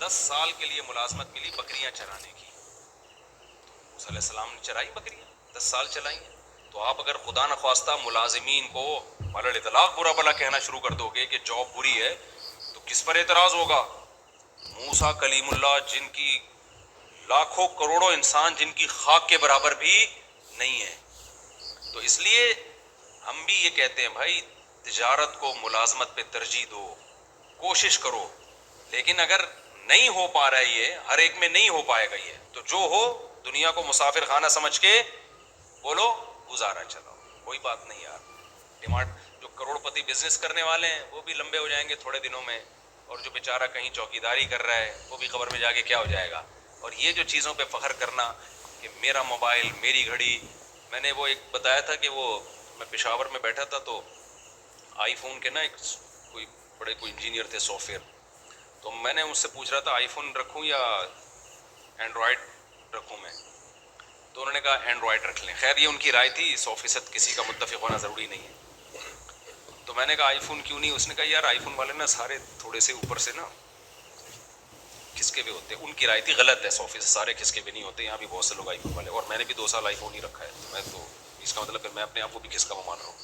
10 سال کے لیے ملازمت ملی بکریاں چرانے کی. موسیٰ علیہ السلام نے چرائی بکریاں, 10 سال چلائی ہیں. تو آپ اگر خدا نخواستہ ملازمین کو على الاطلاق برا بلا کہنا شروع کر دو گے کہ جاب بری ہے, تو کس پر اعتراض ہوگا؟ موسیٰ کلیم اللہ جن کی لاکھوں کروڑوں انسان جن کی خاک کے برابر بھی نہیں ہے. تو اس لیے ہم بھی یہ کہتے ہیں بھائی تجارت کو ملازمت پہ ترجیح دو, کوشش کرو, لیکن اگر نہیں ہو پا رہا ہے, یہ ہر ایک میں نہیں ہو پائے گا, یہ تو جو ہو دنیا کو مسافر خانہ سمجھ کے بولو گزارا چلاؤ, کوئی بات نہیں یار. ڈیمانڈ جو کروڑ پتی بزنس کرنے والے ہیں وہ بھی لمبے ہو جائیں گے تھوڑے دنوں میں, اور جو بیچارہ کہیں چوکیداری کر رہا ہے وہ بھی قبر میں جا کے کیا ہو جائے گا. اور یہ جو چیزوں پہ فخر کرنا کہ میرا موبائل, میری گھڑی, میں نے وہ ایک بتایا تھا کہ وہ میں پشاور میں بیٹھا تھا تو آئی فون کے نا ایک کوئی انجینئر تھے سافٹ ویئر, تو میں نے اس سے پوچھ رہا تھا آئی فون رکھوں یا اینڈرائڈ رکھوں میں, تو انہوں نے کہا اینڈرائڈ رکھ لیں. خیر یہ ان کی رائے تھی, 100% کسی کا متفق ہونا ضروری نہیں ہے. تو میں نے کہا آئی فون کیوں نہیں؟ اس نے کہا یار آئی فون والے نا سارے تھوڑے سے اوپر سے نا کھسکے بھی ہوتے ہیں. ان کی رائے تھی غلط ہے, 100% سارے کھسکے بھی نہیں ہوتے, یہاں بھی بہت سے لوگ آئی فون والے, اور میں نے بھی 2 سال آئی فون ہی رکھا ہے, تو میں تو اس کا مطلب پھر میں اپنے آپ کو بھی کھسکا ہوا مان رہا ہوں.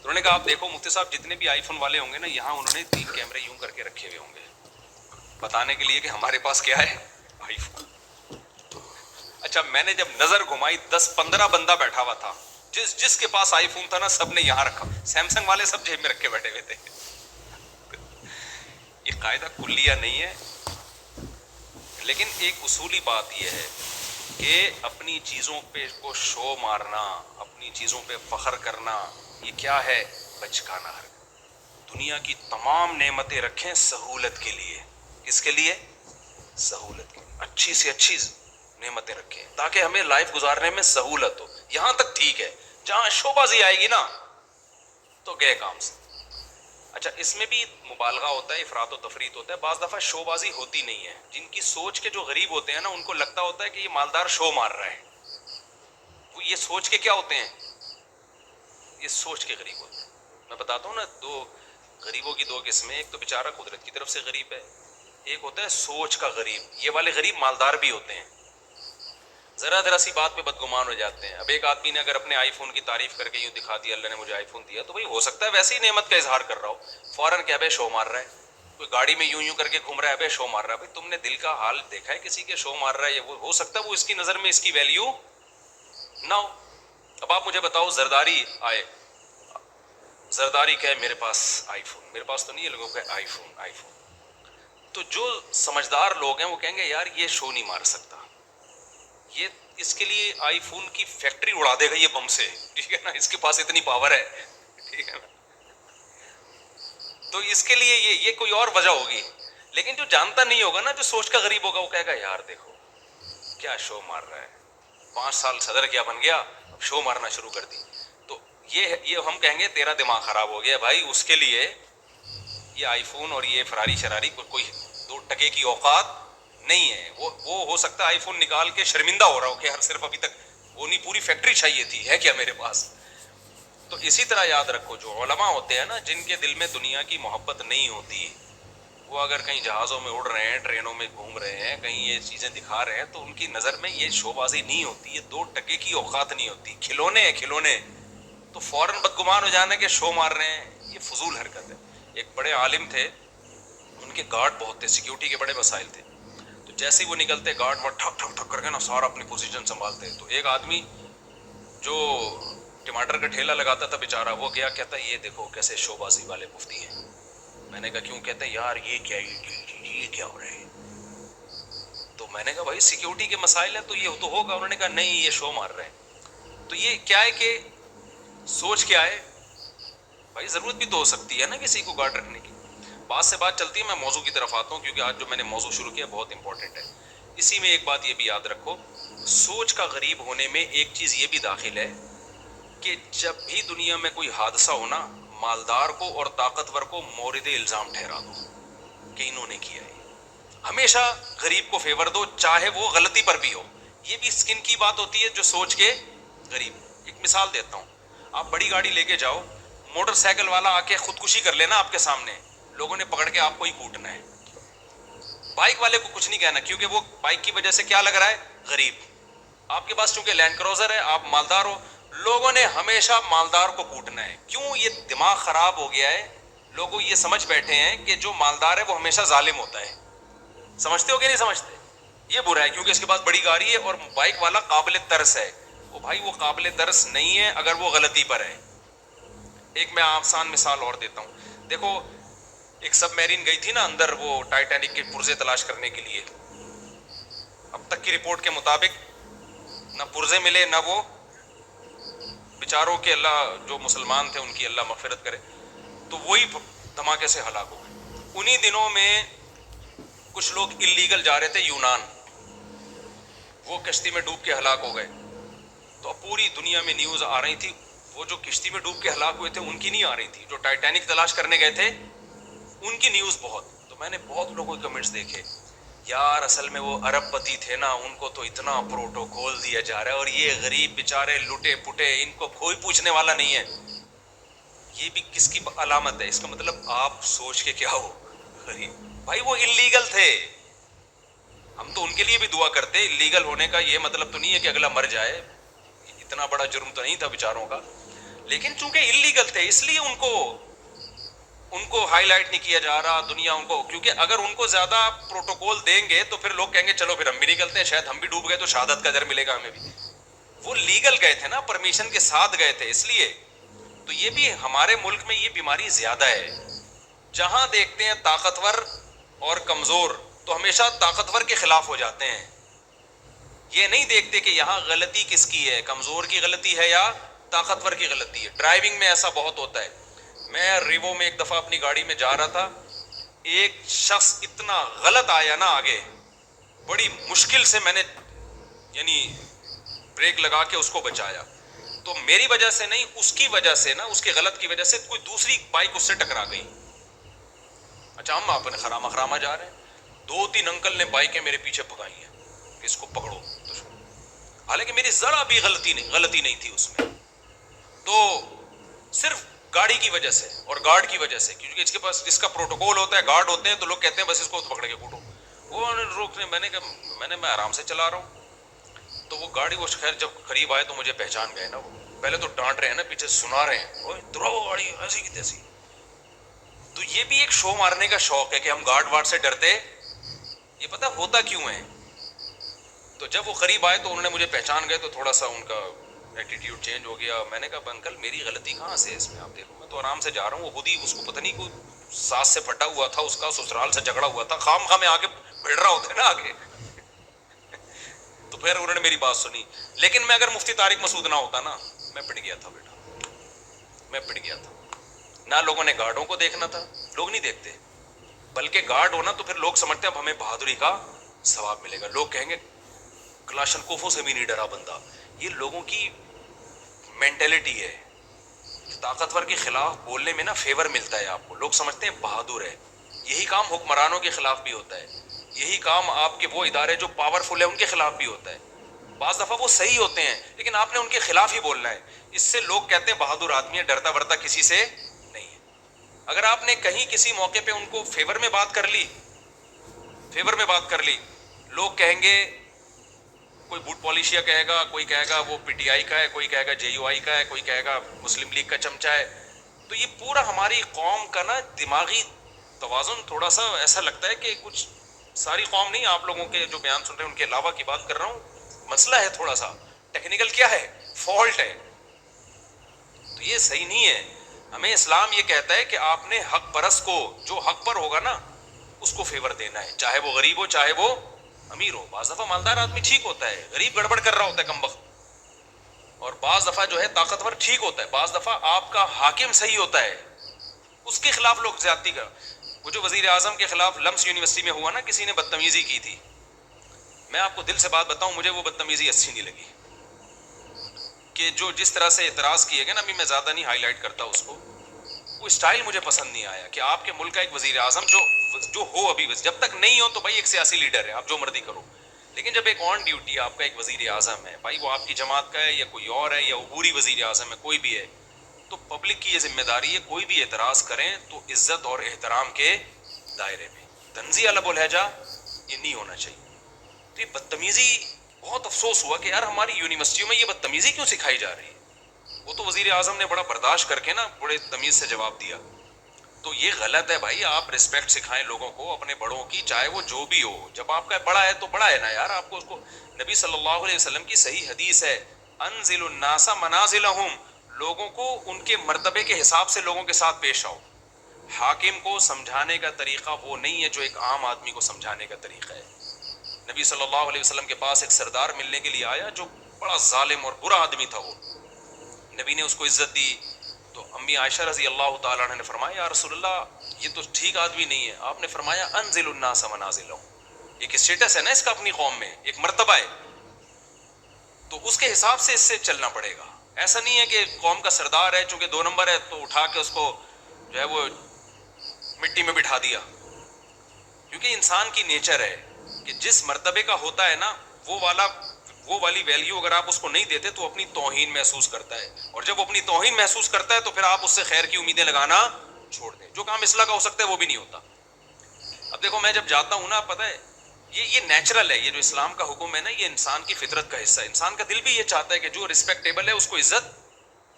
تو انہوں نے کہا آپ دیکھو مفتی صاحب جتنے بھی آئی فون والے ہوں گے نا, یہاں انہوں نے 3 کیمرے یوں کر کے رکھے ہوئے ہوں گے بتانے کے لیے کہ ہمارے پاس کیا ہے, آئی فون. اچھا میں نے جب نظر گھمائی 10-15 بندہ بیٹھا ہوا تھا, جس کے پاس آئی فون تھا نا سب نے یہاں رکھا, سیمسنگ والے سب جیب میں رکھ کے بیٹھے ہوئے تھے. یہ قاعدہ کلیہ نہیں ہے, لیکن ایک اصولی بات یہ ہے کہ اپنی چیزوں پہ کو شو مارنا, اپنی چیزوں پہ فخر کرنا, یہ کیا ہے؟ بچکانہ حرکت. دنیا کی تمام نعمتیں رکھیں سہولت کے لیے. کس کے لیے؟ سہولت کے لیے. اچھی سے اچھی نعمتیں رکھیں تاکہ ہمیں لائف گزارنے میں سہولت ہو. یہاں تک ٹھیک ہے, جہاں شوبازی آئے گی نا تو گئے کام سے. اچھا اس میں بھی مبالغہ ہوتا ہے, افراط و تفریط ہوتا ہے, بعض دفعہ شو بازی ہوتی نہیں ہے. جن کی سوچ کے جو غریب ہوتے ہیں نا ان کو لگتا ہوتا ہے کہ یہ مالدار شو مار رہا ہے, وہ یہ سوچ کے کیا ہوتے ہیں, یہ سوچ کے غریب ہوتے ہیں. میں بتاتا ہوں نا, 2 غریبوں کی 2 قسمیں, ایک تو بیچارہ قدرت کی طرف سے غریب ہے, ایک ہوتا ہے سوچ کا غریب. یہ والے غریب مالدار بھی ہوتے ہیں, ذرا سی بات پہ بدگمان ہو جاتے ہیں. اب ایک آدمی نے اگر اپنے آئی فون کی تعریف کر کے یوں دکھا دیا اللہ نے مجھے آئی فون دیا, تو بھائی ہو سکتا ہے ویسے ہی نعمت کا اظہار کر رہا ہو, فوراً کیا بے شو مار رہا ہے. کوئی گاڑی میں یوں کر کے گھوم رہا ہے بے شو مار رہا ہے. بھائی تم نے دل کا حال دیکھا ہے کسی کے شو مار رہا ہے, وہ ہو سکتا ہے وہ اس کی نظر میں اس کی ویلیو نہ ہو. اب آپ مجھے بتاؤ زرداری آئے, زرداری کہے میرے پاس آئی فون, میرے پاس تو نہیں ہے, لوگوں کہ آئی فون, تو جو سمجھدار لوگ ہیں وہ کہیں گے یار یہ شو نہیں مار سکتا, یہ اس کے لیے آئی فون کی فیکٹری اڑا دے گا یہ بم سے, ٹھیک ہے نا, اس کے پاس اتنی پاور ہے, ٹھیک ہے نا, تو اس کے لیے یہ کوئی اور وجہ ہوگی. لیکن جو جانتا نہیں ہوگا نا, جو سوچ کا غریب ہوگا, وہ کہے گا یار دیکھو کیا شو مار رہا ہے, 5 سال صدر کیا بن گیا, اب شو مارنا شروع کر دی. تو یہ ہم کہیں گے تیرا دماغ خراب ہو گیا بھائی, اس کے لیے یہ آئی فون اور یہ فراری شراری کوئی 2 ٹکے کی اوقات نہیں ہے. وہ ہو سکتا ہے آئی فون نکال کے شرمندہ ہو رہا ہو کہ یار صرف ابھی تک وہ نہیں پوری فیکٹری چاہیے تھی, ہے کیا میرے پاس. تو اسی طرح یاد رکھو جو علماء ہوتے ہیں نا, جن کے دل میں دنیا کی محبت نہیں ہوتی, وہ اگر کہیں جہازوں میں اڑ رہے ہیں, ٹرینوں میں گھوم رہے ہیں, کہیں یہ چیزیں دکھا رہے ہیں, تو ان کی نظر میں یہ شو بازی نہیں ہوتی, یہ 2 ٹکے کی اوقات نہیں ہوتی, کھلونے ہیں کھلونے. تو فوراً بدگمان ہو جانا کہ شو مار رہے ہیں, یہ فضول حرکت ہے. ایک بڑے عالم تھے, ان کے گارڈ بہت تھے, سیکیورٹی کے بڑے مسائل تھے, تو جیسے ہی وہ نکلتے گارڈ وہ ٹھک ٹھک ٹھک کر کے نا سارا اپنی پوزیشن سنبھالتے. تو ایک آدمی جو ٹماٹر کا ٹھیلا لگاتا تھا بیچارہ, وہ گیا کہتا یہ دیکھو کیسے شو بازی والے مفتی ہیں. میں نے کہا کیوں؟ کہتے ہیں یار یہ کیا ہو رہا ہے. تو میں نے کہا بھائی سیکیورٹی کے مسائل ہیں تو یہ تو ہوگا. انہوں نے کہا نہیں یہ شو مار رہے ہیں. تو یہ کیا ہے کہ سوچ کیا ہے بھائی, ضرورت بھی تو ہو سکتی ہے نا کسی کو گارڈ رکھنے کی. بات سے بات چلتی ہے, میں موضوع کی طرف آتا ہوں کیونکہ آج جو میں نے موضوع شروع کیا بہت امپورٹنٹ ہے. اسی میں ایک بات یہ بھی یاد رکھو, سوچ کا غریب ہونے میں ایک چیز یہ بھی داخل ہے کہ جب بھی دنیا میں کوئی حادثہ ہونا, مالدار کو اور طاقتور کو مورد الزام ٹھہرا دو کہ انہوں نے کیا ہے. ہمیشہ غریب کو فیور دو چاہے وہ غلطی پر بھی ہو. یہ بھی سکن کی بات ہوتی ہے جو سوچ کے غریب. ایک مثال دیتا ہوں, آپ بڑی گاڑی لے کے جاؤ, موٹر سائیکل والا آ کے خودکشی کر لینا آپ کے سامنے, لوگوں نے پکڑ کے آپ کو ہی کوٹنا ہے. بائک والے کو کچھ نہیں کہنا, کیونکہ وہ بائک کی وجہ سے کیا لگ رہا ہے, غریب. آپ کے پاس چونکہ لینڈ کروزر ہے, آپ مالدار ہو, لوگوں نے ہمیشہ مالدار کو کوٹنا ہے. کیوں؟ یہ دماغ خراب ہو گیا ہے, لوگوں یہ سمجھ بیٹھے ہیں کہ جو مالدار ہے وہ ہمیشہ ظالم ہوتا ہے. سمجھتے ہو کہ نہیں سمجھتے؟ یہ برا ہے کیونکہ اس کے پاس بڑی گاڑی ہے, اور بائک والا قابل ترس ہے. وہ بھائی وہ قابل ترس نہیں ہے اگر وہ غلطی پر ہے. ایک میں آسان مثال اور دیتا ہوں. دیکھو ایک سب میرین گئی تھی نا اندر, وہ ٹائٹینک کے پرزے تلاش کرنے کے لیے. اب تک کی رپورٹ کے مطابق نہ پرزے ملے, نہ وہ بیچاروں کے, اللہ جو مسلمان تھے ان کی اللہ مغفرت کرے, تو وہی دھماکے سے ہلاک ہو گئے. انہی دنوں میں کچھ لوگ اللیگل جا رہے تھے یونان, وہ کشتی میں ڈوب کے ہلاک ہو گئے. تو اب پوری دنیا میں نیوز آ رہی تھی, وہ جو کشتی میں ڈوب کے ہلاک ہوئے تھے ان کی نہیں آ رہی تھی, جو ٹائٹینک تلاش کرنے گئے تھے ان کی نیوز بہت. تو میں نے بہت لوگوں کے کمنٹس دیکھے, یار اصل میں وہ ارب پتی تھے نا, ان کو تو اتنا پروٹوکول دیا جا رہا ہے, اور یہ غریب بیچارے لٹے پٹے, ان کو کوئی پوچھنے والا نہیں ہے. یہ بھی کس کی علامت ہے؟ اس کا مطلب آپ سوچ کے کیا ہو غریب. بھائی وہ اللیگل تھے, ہم تو ان کے لیے بھی دعا کرتے. اللیگل ہونے کا یہ مطلب تو نہیں ہے کہ اگلا مر جائے, اتنا بڑا جرم تو نہیں تھا بیچاروں کا, لیکن چونکہ اللیگل تھے اس لیے ان کو ہائی لائٹ نہیں کیا جا رہا دنیا ان کو. کیونکہ اگر ان کو زیادہ پروٹوکول دیں گے تو پھر لوگ کہیں گے چلو پھر ہم بھی نکلتے ہیں, شاید ہم بھی ڈوب گئے تو شہادت کا اجر ملے گا ہمیں بھی. وہ لیگل گئے تھے نا, پرمیشن کے ساتھ گئے تھے, اس لیے. تو یہ بھی ہمارے ملک میں یہ بیماری زیادہ ہے, جہاں دیکھتے ہیں طاقتور اور کمزور تو ہمیشہ طاقتور کے خلاف ہو جاتے ہیں. یہ نہیں دیکھتے کہ یہاں غلطی کس کی ہے, کمزور کی غلطی ہے یا طاقتور کی غلطی ہے. ڈرائیونگ میں ایسا بہت ہوتا ہے. میں ریوو میں ایک دفعہ اپنی گاڑی میں جا رہا تھا, ایک شخص اتنا غلط آیا نا آگے, بڑی مشکل سے میں نے یعنی بریک لگا کے اس کو بچایا. تو میری وجہ سے نہیں, اس کی وجہ سے نا, اس کے غلط کی وجہ سے کوئی دوسری بائک اس سے ٹکرا گئی. اچھا ہم اپنے خراما خراما جا رہے ہیں, 2-3 انکل نے بائکیں میرے پیچھے بھگائی ہیں کہ اس کو پکڑو, حالانکہ میری ذرا بھی غلطی نہیں تھی اس میں. تو صرف گاڑی کی وجہ سے اور گارڈ کی وجہ سے, کیونکہ اس کے پاس جس کا پروٹوکول ہوتا ہے, گارڈ ہوتے ہیں, تو لوگ کہتے ہیں بس اس کو پکڑ کے کوٹو. وہ روکنے, میں آرام سے چلا رہا ہوں. تو وہ گاڑی وہ خیر جب قریب آئے تو مجھے پہچان گئے نا. وہ پہلے تو ڈانٹ رہے ہیں نا, پیچھے سنا رہے ہیں, اوے دراؤ گاڑی ایسی کی تیسی. تو یہ بھی ایک شو مارنے کا شوق ہے کہ ہم گارڈ وارڈ سے ڈرتے. یہ پتہ ہوتا کیوں ہے؟ تو جب وہ قریب آئے تو انہوں نے مجھے پہچان گئے, تو تھوڑا سا ان کا ایٹیٹیوڈ چینج ہو گیا. میں نے کہا انکل میری غلطی کہاں سے ہے اس میں, آپ دیکھو میں تو آرام سے جا رہا ہوں. وہ خود ہی اس کو پتہ نہیں کوئی ساس سے پھٹا ہوا تھا, اس کا سسرال سے جھگڑا ہوا تھا, خام خواہ میں آگے بھیڑ رہا ہوتا ہے نا آگے. تو پھر انہوں نے میری بات سنی. لیکن میں اگر مفتی طارق مسعود نہ ہوتا نا, میں پٹ گیا تھا بیٹا, میں پٹ گیا تھا. نہ لوگوں نے گارڈوں کو دیکھنا تھا, لوگ نہیں دیکھتے, بلکہ گارڈ ہونا تو پھر لوگ سمجھتے ہیں اب ہمیں بہادری کا ثواب ملے گا. لوگ کہیں گے کلاشن کوفوں سے بھی نہیں ڈرا بندہ. یہ لوگوں کی مینٹلٹی ہے. طاقتور کے خلاف بولنے میں نا فیور ملتا ہے آپ کو, لوگ سمجھتے ہیں بہادر ہے. یہی کام حکمرانوں کے خلاف بھی ہوتا ہے, یہی کام آپ کے وہ ادارے جو پاورفل ہے ان کے خلاف بھی ہوتا ہے. بعض دفعہ وہ صحیح ہوتے ہیں لیکن آپ نے ان کے خلاف ہی بولنا ہے. اس سے لوگ کہتے ہیں بہادر آدمی ہے, ڈرتا ورتا کسی سے نہیں ہے. اگر آپ نے کہیں کسی موقع پہ ان کو فیور میں بات کر لی, لوگ کہیں گے, کوئی بوٹ پالیشیا کہے گا, کوئی کہے گا وہ پی ٹی آئی کا ہے, کوئی کہے گا جے یو آئی کا ہے, کوئی کہے گا مسلم لیگ کا چمچہ ہے. تو یہ پورا ہماری قوم کا نا دماغی توازن تھوڑا سا ایسا لگتا ہے کہ کچھ, ساری قوم نہیں, آپ لوگوں کے جو بیان سن رہے ہیں ان کے علاوہ کی بات کر رہا ہوں, مسئلہ ہے تھوڑا سا ٹیکنیکل, کیا ہے, فالٹ ہے. تو یہ صحیح نہیں ہے. ہمیں اسلام یہ کہتا ہے کہ آپ نے حق پرست کو, جو حق پر ہوگا نا اس کو فیور دینا ہے, چاہے وہ غریب ہو چاہے وہ امیر ہو. بعض دفعہ مالدار آدمی ٹھیک ہوتا ہے, غریب گڑبڑ کر رہا ہوتا ہے کم وقت. اور بعض دفعہ جو ہے طاقتور ٹھیک ہوتا ہے. بعض دفعہ آپ کا حاکم صحیح ہوتا ہے, اس کے خلاف لوگ زیادتی کا. وہ جو وزیر اعظم کے خلاف لمس یونیورسٹی میں ہوا نا, کسی نے بدتمیزی کی تھی, میں آپ کو دل سے بات بتاؤں, مجھے وہ بدتمیزی اچھی نہیں لگی. کہ جو جس طرح سے اعتراض کیے گئے نا, ابھی میں زیادہ نہیں ہائی لائٹ کرتا اس کو, وہ اسٹائل مجھے پسند نہیں آیا. کہ آپ کے ملک کا ایک وزیر اعظم جو ہو, ابھی جب تک نہیں ہو تو بھائی ایک سیاسی لیڈر ہے, آپ جو مرضی کرو, لیکن جب ایک آن ڈیوٹی آپ کا ایک وزیر اعظم ہے, بھائی وہ آپ کی جماعت کا ہے یا کوئی اور ہے یا عبوری وزیر اعظم ہے, کوئی بھی ہے, تو پبلک کی یہ ذمہ داری ہے کوئی بھی اعتراض کریں تو عزت اور احترام کے دائرے میں. طنزیہ لب و لہجہ یہ نہیں ہونا چاہیے. تو یہ بدتمیزی, بہت افسوس ہوا کہ یار ہماری یونیورسٹیوں میں یہ بدتمیزی کیوں سکھائی جا رہی ہے. وہ تو وزیر اعظم نے بڑا برداشت کر کے نا بڑے تمیز سے جواب دیا. تو یہ غلط ہے بھائی, آپ ریسپیکٹ سکھائیں لوگوں کو اپنے بڑوں کی, چاہے وہ جو بھی ہو. جب آپ کا بڑا ہے تو بڑا ہے نا یار, آپ کو اس کو. نبی صلی اللہ علیہ وسلم کی صحیح حدیث ہے, انزل الناس منازلہم, لوگوں کو ان کے مرتبے کے حساب سے لوگوں کے ساتھ پیش آؤ. حاکم کو سمجھانے کا طریقہ وہ نہیں ہے جو ایک عام آدمی کو سمجھانے کا طریقہ ہے. نبی صلی اللہ علیہ وسلم کے پاس ایک سردار ملنے کے لیے آیا جو بڑا ظالم اور برا آدمی تھا. وہ نبی نے اس کو عزت دی. تو امی عائشہ رضی اللہ تعالیٰ عنہ نے فرمایا یا رسول اللہ یہ تو ٹھیک آدمی نہیں ہے. آپ نے فرمایا انزل الناس منازلہم, ایک اسٹیٹس ہے نا اس کا اپنی قوم میں, ایک مرتبہ ہے, تو اس کے حساب سے اس سے چلنا پڑے گا. ایسا نہیں ہے کہ قوم کا سردار ہے چونکہ 2 نمبر ہے تو اٹھا کے اس کو جو ہے وہ مٹی میں بٹھا دیا. کیونکہ انسان کی نیچر ہے کہ جس مرتبے کا ہوتا ہے نا وہ والی ویلیو اگر آپ اس کو نہیں دیتے تو اپنی توہین محسوس کرتا ہے, اور جب وہ اپنی توہین محسوس کرتا ہے تو پھر آپ اس سے خیر کی امیدیں لگانا چھوڑ دیں. جو کام اصلاح کا ہو سکتا ہے وہ بھی نہیں ہوتا. اب دیکھو میں جب جاتا ہوں نا, پتہ ہے یہ نیچرل ہے, یہ جو اسلام کا حکم ہے نا یہ انسان کی فطرت کا حصہ ہے. انسان کا دل بھی یہ چاہتا ہے کہ جو رسپیکٹیبل ہے اس کو عزت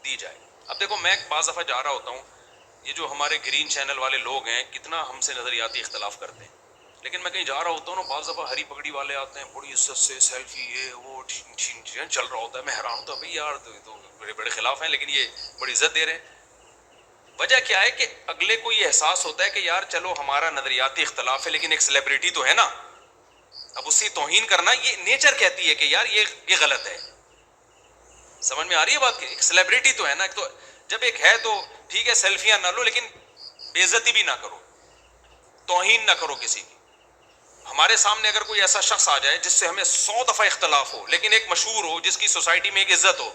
دی جائے. اب دیکھو میں بعض دفعہ جا رہا ہوتا ہوں, یہ جو ہمارے گرین چینل والے لوگ ہیں کتنا ہم سے نظریاتی اختلاف کرتے ہیں, لیکن میں کہیں جا رہا ہوتا ہوں نا بعض دفعہ ہری پگڑی والے آتے ہیں بڑی عزت سے سیلفی یہ وہ چل رہا ہوتا ہے. میں حیران ہوتا ہوں بھائی یار تو بڑے بڑے خلاف ہیں لیکن یہ بڑی عزت دے رہے ہیں. وجہ کیا ہے کہ اگلے کو یہ احساس ہوتا ہے کہ یار چلو ہمارا نظریاتی اختلاف ہے لیکن ایک سیلیبریٹی تو ہے نا. اب اسی توہین کرنا یہ نیچر کہتی ہے کہ یار یہ غلط ہے. سمجھ میں آ رہی ہے بات, کہ ایک سیلیبریٹی تو ہے نا, تو جب ایک ہے تو ٹھیک ہے سیلفیاں نہ لو لیکن بے عزتی بھی نہ کرو, توہین نہ کرو کسی کی. ہمارے سامنے اگر کوئی ایسا شخص آ جائے جس سے ہمیں 100 دفعہ اختلاف ہو لیکن ایک مشہور ہو جس کی سوسائٹی میں ایک عزت ہو,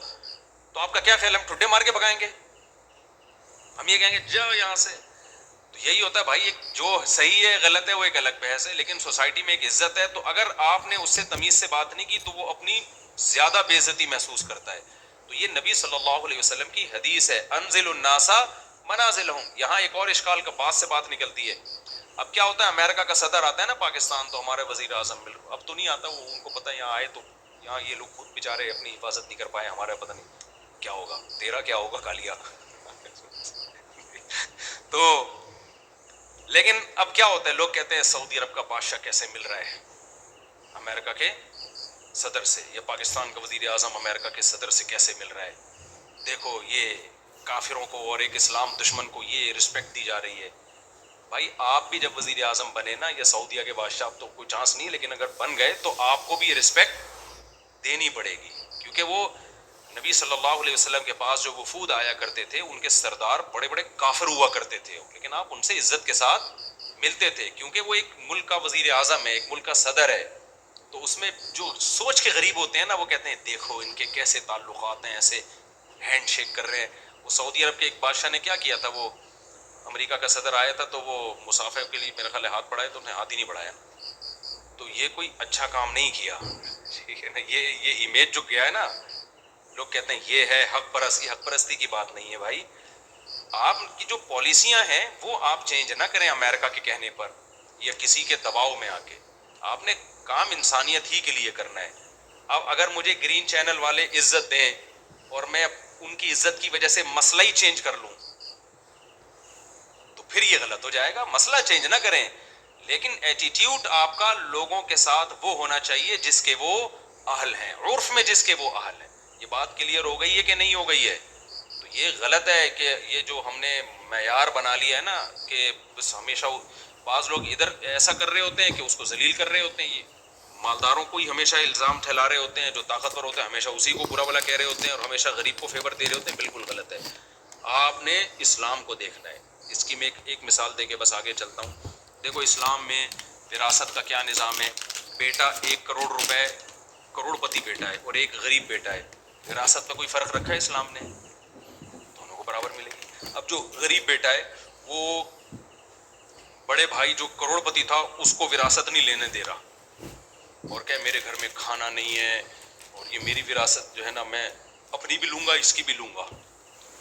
تو آپ کا کیا خیال ہے, ہم ٹھڈے مار کے بھگائیں گے؟ ہم یہ کہیں گے جاؤ یہاں سے. تو یہی ہوتا ہے بھائی, ایک جو صحیح ہے غلط ہے وہ ایک الگ بحث ہے, لیکن سوسائٹی میں ایک عزت ہے, تو اگر آپ نے اس سے تمیز سے بات نہیں کی تو وہ اپنی زیادہ بے عزتی محسوس کرتا ہے. تو یہ نبی صلی اللہ علیہ وسلم کی حدیث ہے, انزل الناس منازلہم. یہاں ایک اور اشکال کا بات سے بات نکلتی ہے. اب کیا ہوتا ہے, امریکہ کا صدر آتا ہے نا پاکستان, تو ہمارے وزیر اعظم اب تو نہیں آتا, وہ ان کو پتہ ہے یہاں آئے تو یہاں یہ لوگ خود بیچارے اپنی حفاظت نہیں کر پائے, ہمارا پتہ نہیں کیا ہوگا, تیرا کیا ہوگا کالیا. تو لیکن اب کیا ہوتا ہے, لوگ کہتے ہیں سعودی عرب کا بادشاہ کیسے مل رہا ہے امریکہ کے صدر سے, یا پاکستان کا وزیر اعظم امریکہ کے صدر سے کیسے مل رہا ہے. دیکھو یہ کافروں کو اور ایک اسلام دشمن کو یہ رسپیکٹ دی جا رہی ہے. بھائی آپ بھی جب وزیر اعظم بنے نا, یا سعودیہ کے بادشاہ, اب تو کوئی چانس نہیں, لیکن اگر بن گئے تو آپ کو بھی یہ رسپیکٹ دینی پڑے گی. کیونکہ وہ نبی صلی اللہ علیہ وسلم کے پاس جو وفود آیا کرتے تھے ان کے سردار بڑے بڑے کافر ہوا کرتے تھے, لیکن آپ ان سے عزت کے ساتھ ملتے تھے کیونکہ وہ ایک ملک کا وزیر اعظم ہے, ایک ملک کا صدر ہے. تو اس میں جو سوچ کے غریب ہوتے ہیں نا, وہ کہتے ہیں دیکھو ان کے کیسے تعلقات ہیں, ایسے ہینڈ شیک کر رہے ہیں. وہ سعودی عرب کے ایک بادشاہ نے کیا کیا تھا, وہ امریکہ کا صدر آیا تھا تو وہ مسافر کے لیے میرے خیال ہے ہاتھ بڑھائے, تو انہیں ہاتھ ہی نہیں بڑھایا. تو یہ کوئی اچھا کام نہیں کیا, ٹھیک ہے نا. یہ امیج جو گیا ہے نا, لوگ کہتے ہیں یہ ہے حق پرستی. حق پرستی کی بات نہیں ہے بھائی. آپ کی جو پالیسیاں ہیں وہ آپ چینج نہ کریں امریکہ کے کہنے پر یا کسی کے دباؤ میں آ کے. آپ نے کام انسانیت ہی کے لیے کرنا ہے. اب اگر مجھے گرین چینل والے عزت دیں اور میں ان کی عزت کی وجہ سے مسئلہ ہی چینج کر لوں تو پھر یہ غلط ہو جائے گا. مسئلہ چینج نہ کریں لیکن ایٹیٹیوڈ آپ کا لوگوں کے ساتھ وہ ہونا چاہیے جس کے وہ اہل ہیں, عرف میں جس کے وہ اہل ہیں. یہ بات کلیئر ہو گئی ہے کہ نہیں ہو گئی ہے؟ تو یہ غلط ہے کہ یہ جو ہم نے معیار بنا لیا ہے نا کہ بس ہمیشہ بعض لوگ ادھر ایسا کر رہے ہوتے ہیں کہ اس کو ذلیل کر رہے ہوتے ہیں. یہ مالداروں کو ہی ہمیشہ الزام ٹھہرا رہے ہوتے ہیں, جو طاقتور ہوتے ہیں ہمیشہ اسی کو برا بلا کہہ رہے ہوتے ہیں, اور ہمیشہ غریب کو فیور دے رہے ہوتے ہیں. بالکل غلط ہے. آپ نے اسلام کو دیکھنا ہے. اس کی میں ایک مثال دے کے بس آگے چلتا ہوں. دیکھو اسلام میں وراثت کا کیا نظام ہے. بیٹا 1 کروڑ روپے, کروڑ پتی بیٹا ہے اور ایک غریب بیٹا ہے, وراثت میں کوئی فرق رکھا ہے اسلام نے؟ دونوں کو برابر ملے گی. اب جو غریب بیٹا ہے وہ بڑے بھائی جو کروڑ پتی تھا اس کو وراثت نہیں لینے دے رہا, اور کہ میرے گھر میں کھانا نہیں ہے اور یہ میری وراثت جو ہے نا میں اپنی بھی لوں گا اس کی بھی لوں گا.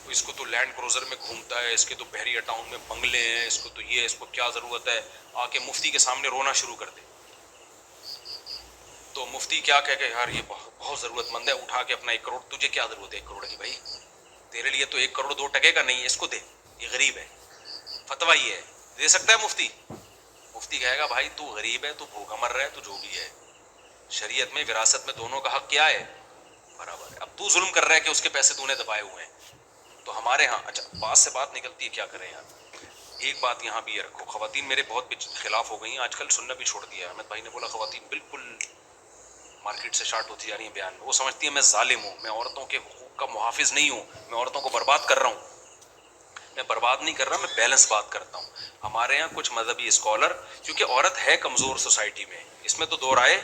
اس کو تو لینڈ کروزر میں گھومتا ہے, اس کے تو بحریہ ٹاؤن میں بنگلے ہیں, اس کو تو یہ, اس کو کیا ضرورت ہے, آ کے مفتی کے سامنے رونا شروع کر دے. تو مفتی کیا کہہ کہ یار یہ بہت ضرورت مند ہے, اٹھا کے اپنا 1 کروڑ, تجھے کیا ضرورت ہے 1 کروڑ کی بھائی, تیرے لیے تو 1 کروڑ 2 ٹکے کا نہیں ہے, اس کو دے, یہ غریب ہے. فتویٰ یہ ہے, دے سکتا ہے مفتی؟ مفتی کہے گا بھائی تو غریب ہے, تو بھوکا مر رہا ہے, تو جو بھی ہے, شریعت میں وراثت میں دونوں کا حق کیا ہے, برابر ہے. اب تو ظلم کر رہا ہے کہ اس کے پیسے تو نے دبائے ہوئے ہیں. تو ہمارے ہاں اچھا بات سے بات نکلتی ہے, کیا کریں یار. ایک بات یہاں بھی یہ رکھو, خواتین میرے بہت خلاف ہو گئی ہیں آج کل, سننا بھی چھوڑ دیا ہے. احمد بھائی نے بولا خواتین بالکل مارکیٹ سے شارٹ ہوتی جا رہی ہیں بیان میں. وہ سمجھتی ہیں میں ظالم ہوں, میں عورتوں کے حقوق کا محافظ نہیں ہوں, میں عورتوں کو برباد کر رہا ہوں. میں برباد نہیں کر رہا, میں بیلنس بات کرتا ہوں. ہمارے یہاں کچھ مذہبی اسکالر, کیونکہ عورت ہے کمزور سوسائٹی میں, اس میں تو دو رائے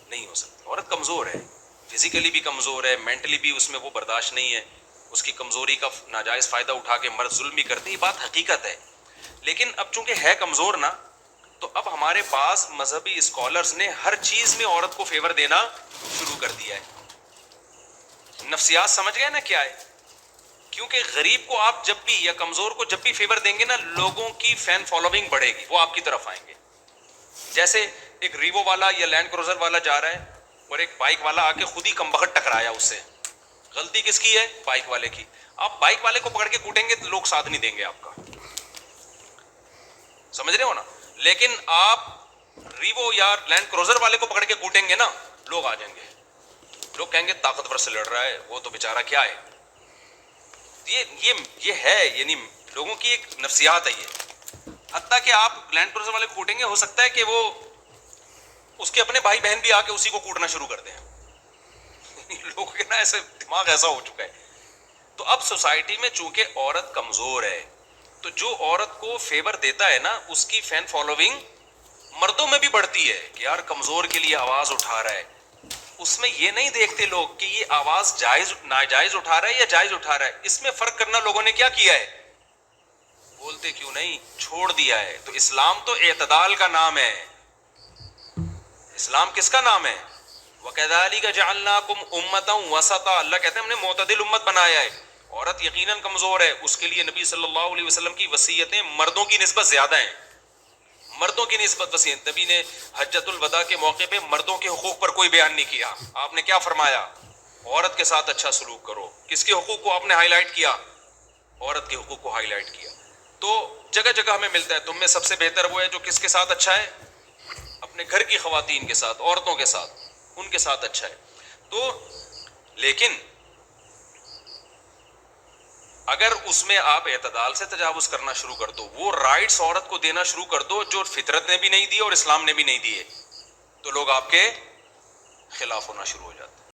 نہیں ہو سکتی. عورت کمزور ہے, فزیکلی بھی کمزور ہے, مینٹلی بھی اس میں وہ برداشت نہیں ہے. اس کی کمزوری کا ناجائز فائدہ اٹھا کے مرد ظلم بھی کرتے, یہ بات حقیقت ہے. لیکن اب چونکہ ہے کمزور نا, تو اب ہمارے پاس مذہبی اسکالرز نے ہر چیز میں عورت کو فیور دینا شروع کر دیا ہے. نفسیات سمجھ گئے نا کیا ہے, کیونکہ غریب کو آپ جب بھی یا کمزور کو جب بھی فیور دیں گے نا, لوگوں کی فین فالوئنگ بڑھے گی, وہ آپ کی طرف آئیں گے. جیسے ایک ریوو والا یا لینڈ کروزر والا جا رہا ہے, اور ایک بائک والا آ کے خود ہی کم بخت ٹکرایا اس سے, غلطی کس کی ہے؟ بائک والے کی. آپ بائک والے کو پکڑ کے کوٹیں گے تو لوگ ساتھ نہیں دیں گے آپ کا, سمجھ رہے ہو نا. لیکن آپ ریوو یا لینڈ کروزر والے کو پکڑ کے کوٹیں گے نا, لوگ آ جائیں گے, لوگ کہیں گے طاقتور سے لڑ رہا ہے, وہ تو بیچارہ کیا ہے. یہ ہے, یعنی لوگوں کی ایک نفسیات ہے یہ. حتیٰ کہ آپ لینڈ کروزر والے کوٹیں گے, ہو سکتا ہے کہ وہ اس کے اپنے بھائی بہن بھی آ کے اسی کو کوٹنا شروع کر دیں. لوگوں کے نا ایسے دماغ ایسا ہو چکا ہے. تو اب سوسائٹی میں چونکہ عورت کمزور ہے, تو جو عورت کو فیور دیتا ہے نا, اس کی فین فالوئنگ مردوں میں بھی بڑھتی ہے کہ یار کمزور کے لیے آواز اٹھا رہا ہے. اس میں یہ نہیں دیکھتے لوگ کہ یہ آواز جائز ناجائز اٹھا رہا ہے یا جائز اٹھا رہا ہے. اس میں فرق کرنا لوگوں نے کیا کیا ہے, بولتے کیوں نہیں, چھوڑ دیا ہے. تو اسلام تو اعتدال کا نام ہے. اسلام کس کا نام ہے؟ وَكَذَلِكَ جَعَلْنَاكُمْ أُمَّةً وَسَطًا, اللہ کہتے ہیں ہم نے معتدل امت بنایا ہے. عورت یقیناً کمزور ہے, اس کے لیے نبی صلی اللہ علیہ وسلم کی وصیتیں مردوں کی نسبت زیادہ ہیں, مردوں کی نسبت وصیت. نبی نے حجۃ الوداع کے موقع پہ مردوں کے حقوق پر کوئی بیان نہیں کیا. آپ نے کیا فرمایا؟ عورت کے ساتھ اچھا سلوک کرو. کس کے حقوق کو آپ نے ہائی لائٹ کیا؟ عورت کے حقوق کو ہائی لائٹ کیا. تو جگہ جگہ ہمیں ملتا ہے, تم میں سب سے بہتر وہ ہے جو کس کے ساتھ اچھا ہے, اپنے گھر کی خواتین کے ساتھ, عورتوں کے ساتھ, ان کے ساتھ اچھا ہے. تو لیکن اگر اس میں آپ اعتدال سے تجاوز کرنا شروع کر دو, وہ رائٹس عورت کو دینا شروع کر دو جو فطرت نے بھی نہیں دی اور اسلام نے بھی نہیں دیے, تو لوگ آپ کے خلاف ہونا شروع ہو جاتے ہیں.